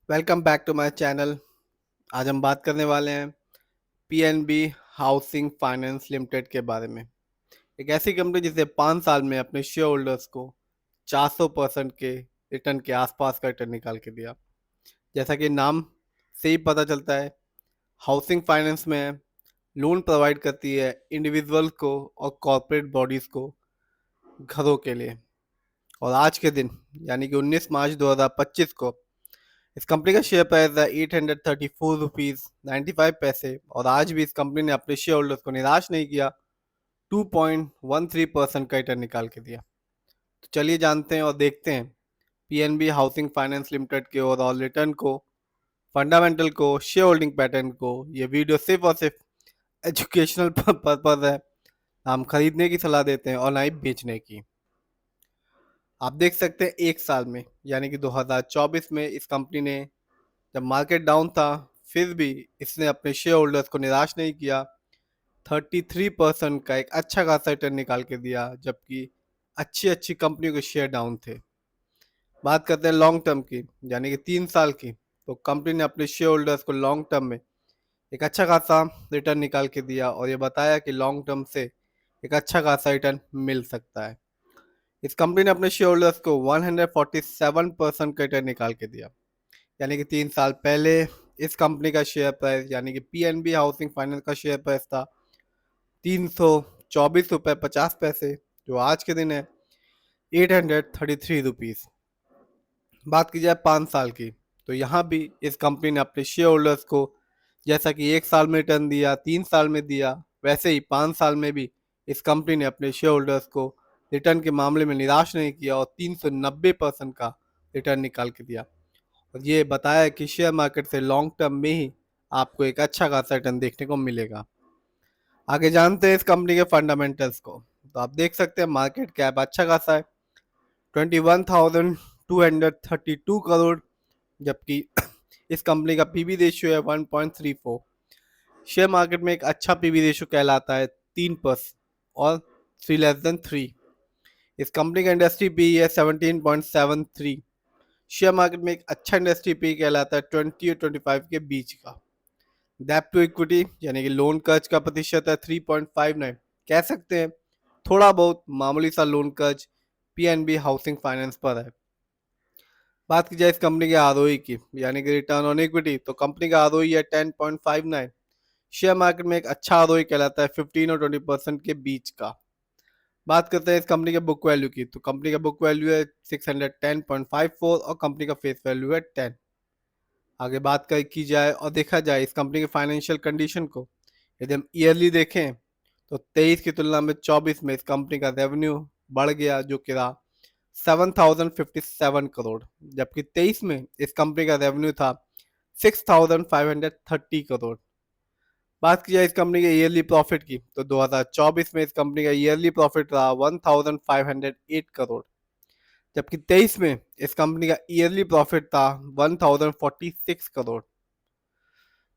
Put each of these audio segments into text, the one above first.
Welcome back to my channel. आज हम बात करने वाले हैं पीएनबी हाउसिंग फाइनेंस लिमिटेड के बारे में। एक ऐसी कंपनी जिसे 5 साल में अपने शेयर होल्डर्स को 400% के रिटर्न के आसपास का रिटर्न निकाल के दिया। जैसा कि नाम से ही पता चलता है, हाउसिंग फाइनेंस में लोन प्रोवाइड करती है इंडिविजुअल को और कॉरपोरेट बॉडीज को घरों के लिए। और आज के दिन यानी कि 19 मार्च 2025 को इस कंपनी का शेयर प्राइस है 834 रुपीज 95 पैसे। और आज भी इस कंपनी ने अपने शेयर होल्डर्स को निराश नहीं किया, 2.13% का रिटर्न निकाल के दिया। तो चलिए जानते हैं और देखते हैं पीएनबी हाउसिंग फाइनेंस लिमिटेड के ओवरऑल रिटर्न को, फंडामेंटल को, शेयर होल्डिंग पैटर्न को। ये वीडियो सिर्फ और सिर्फ एजुकेशनल पर्पज है। हम खरीदने की सलाह देते हैं और ना ही बेचने की। आप देख सकते हैं एक साल में यानी कि 2024 में इस कंपनी ने, जब मार्केट डाउन था, फिर भी इसने अपने शेयर होल्डर्स को निराश नहीं किया। 33% का एक अच्छा खासा रिटर्न निकाल के दिया, जबकि अच्छी अच्छी कंपनियों के शेयर डाउन थे। बात करते हैं लॉन्ग टर्म की, यानी कि 3 साल की, तो कंपनी ने अपने शेयर होल्डर्स को लॉन्ग टर्म में एक अच्छा खासा रिटर्न निकाल के दिया और ये बताया कि लॉन्ग टर्म से एक अच्छा खासा रिटर्न मिल सकता है। इस कंपनी ने अपने शेयर होल्डर्स को 147% का रिटर्न निकाल के दिया। यानी कि 3 साल पहले इस कंपनी का शेयर प्राइस यानी कि पीएनबी हाउसिंग फाइनेंस का शेयर प्राइस था 324 रुपये 50 पैसे, जो आज के दिन है 833 रुपीज। बात की जाए 5 साल की, तो यहाँ भी इस कंपनी ने अपने शेयर होल्डर्स को, जैसा कि एक साल में रिटर्न दिया, 3 साल में दिया, वैसे ही 5 साल में भी इस कंपनी ने अपने शेयर होल्डर्स को रिटर्न के मामले में निराश नहीं किया और 390% का रिटर्न निकाल के दिया। और ये बताया कि शेयर मार्केट से लॉन्ग टर्म में ही आपको एक अच्छा खासा रिटर्न देखने को मिलेगा। आगे जानते हैं इस कंपनी के फंडामेंटल्स को। तो आप देख सकते हैं मार्केट कैप अच्छा खासा है, 21,232 करोड़, जबकि इस कंपनी का पीबी रेशियो है 1.34। शेयर मार्केट में एक अच्छा पीबी रेशियो कहलाता है 3+ और 3 <3। इस कंपनी का इंडस्ट्री पी है 17.73। शेयर मार्केट में एक अच्छा इंडस्ट्री पी कहलाता है 20 और 25 के बीच का। डेब्ट टू इक्विटी यानी कि लोन कर्ज का प्रतिशत है 3.59। कह सकते हैं थोड़ा बहुत मामूली सा लोन कर्ज पीएनबी हाउसिंग फाइनेंस पर है। बात की जाए इस कंपनी के आरओई की, यानी कि रिटर्न ऑन इक्विटी, तो कंपनी का आरओई है 10.59। शेयर मार्केट में एक अच्छा आरओई कहलाता है 15 और 20% के बीच का। बात करते हैं इस कंपनी के बुक वैल्यू की, तो कंपनी का बुक वैल्यू है 610.54 और कंपनी का फेस वैल्यू है 10। आगे बात कर की जाए और देखा जाए इस कंपनी के फाइनेंशियल कंडीशन को, यदि हम ईयरली देखें तो 23 की तुलना में 24 में इस कंपनी का रेवेन्यू बढ़ गया, जो कि रहा 7,057 करोड़, जबकि 23 में इस कंपनी का रेवेन्यू था 6,530 करोड़। बात की जाए इस कंपनी के ईयरली प्रॉफिट की, तो 2024 में इस कंपनी का ईयरली प्रॉफिट रहा 1,508 करोड़, जबकि 23 में इस कंपनी का ईयरली प्रॉफिट था 1,046 करोड़।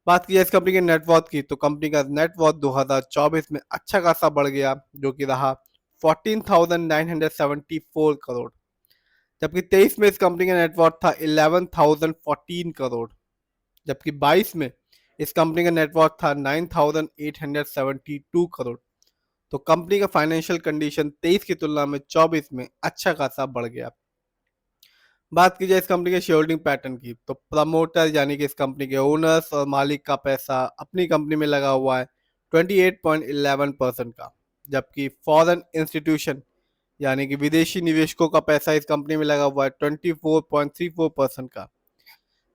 बात की जाए इस कंपनी के नेटवर्थ की, तो कंपनी का नेटवर्थ 2024 में अच्छा खासा बढ़ गया, जो कि रहा 14,974 करोड़, जबकि 23 में इस कंपनी का नेटवर्थ था 11,014 करोड़, जबकि 22 में इस कंपनी का नेटवर्थ था 9,872 करोड़। तो कंपनी का फाइनेंशियल कंडीशन 23 की तुलना में 24 में अच्छा खासा बढ़ गया। बात की जाए इस कंपनी के शेयर होल्डिंग पैटर्न की, तो प्रमोटर यानी कि इस कंपनी के ओनर्स और मालिक का पैसा अपनी कंपनी में लगा हुआ है 28.11% का, जबकि फॉरेन इंस्टीट्यूशन यानी कि विदेशी निवेशकों का पैसा इस कंपनी में लगा हुआ है 24.34% का,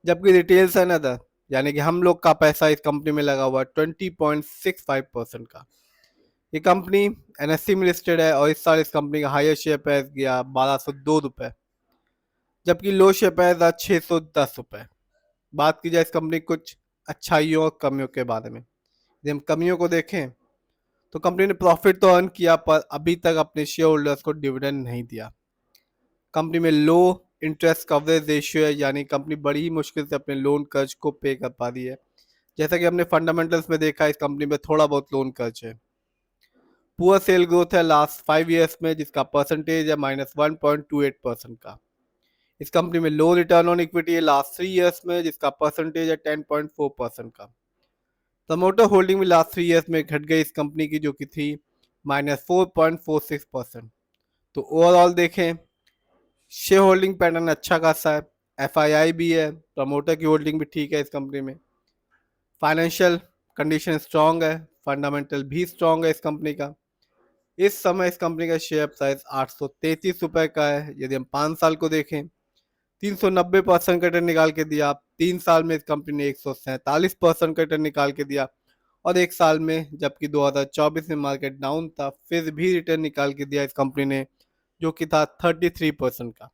जबकि रिटेल्स एंड अदर यानी कि हम लोग का पैसा इस कंपनी में लगा हुआ है 20.65% का। ये कंपनी एनएससी में लिस्टेड है और इस साल इस कंपनी का हाईएस्ट शेयर प्राइस गया 1202 रुपये, जबकि लो शेयर प्राइस था 610 रुपये। बात की जाए इस कंपनी कुछ अच्छाइयों और कमियों के बारे में, यदि हम कमियों को देखें तो कंपनी ने प्रॉफिट तो अर्न किया, पर अभी तक अपने शेयर होल्डर्स को डिविडेंड नहीं दिया। कंपनी में लो इंटरेस्ट कवरेज रेशियो है, यानी कंपनी बड़ी ही मुश्किल से अपने लोन कर्ज को पे कर पा रही है। जैसा कि हमने फंडामेंटल्स में देखा, इस कंपनी में थोड़ा बहुत लोन कर्ज है। पुअर सेल ग्रोथ है लास्ट 5 ईयर्स में, जिसका परसेंटेज है -1.28% का। इस कंपनी में लो रिटर्न ऑन इक्विटी है लास्ट 3 ईयर्स में, जिसका परसेंटेज है 10.4% का। प्रमोटर होल्डिंग भी लास्ट 3 ईयर्स में घट गई इस कंपनी की, जो कि थी -4.46%। तो ओवरऑल देखें, शेयर होल्डिंग पैटर्न अच्छा खासा है, एफआईआई भी है, प्रमोटर की होल्डिंग भी ठीक है इस कंपनी में, फाइनेंशियल कंडीशन स्ट्रांग है, फंडामेंटल भी स्ट्रांग है इस कंपनी का। इस समय इस कंपनी का शेयर प्राइस 833 रुपए का है। यदि हम 5 साल को देखें, 390% का रिटर्न निकाल के दिया। 3 साल में इस कंपनी ने 147% का रिटर्न निकाल के दिया, और 1 साल में, जबकि 2024 में मार्केट डाउन था, फिर भी रिटर्न निकाल के दिया इस कंपनी ने, जो कि था 33% का।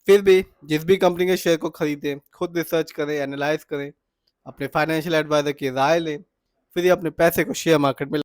फिर भी जिस भी कंपनी के शेयर को खरीदें, खुद रिसर्च करें, एनालाइज करें, अपने फाइनेंशियल एडवाइजर की राय लें, फिर ही अपने पैसे को शेयर मार्केट में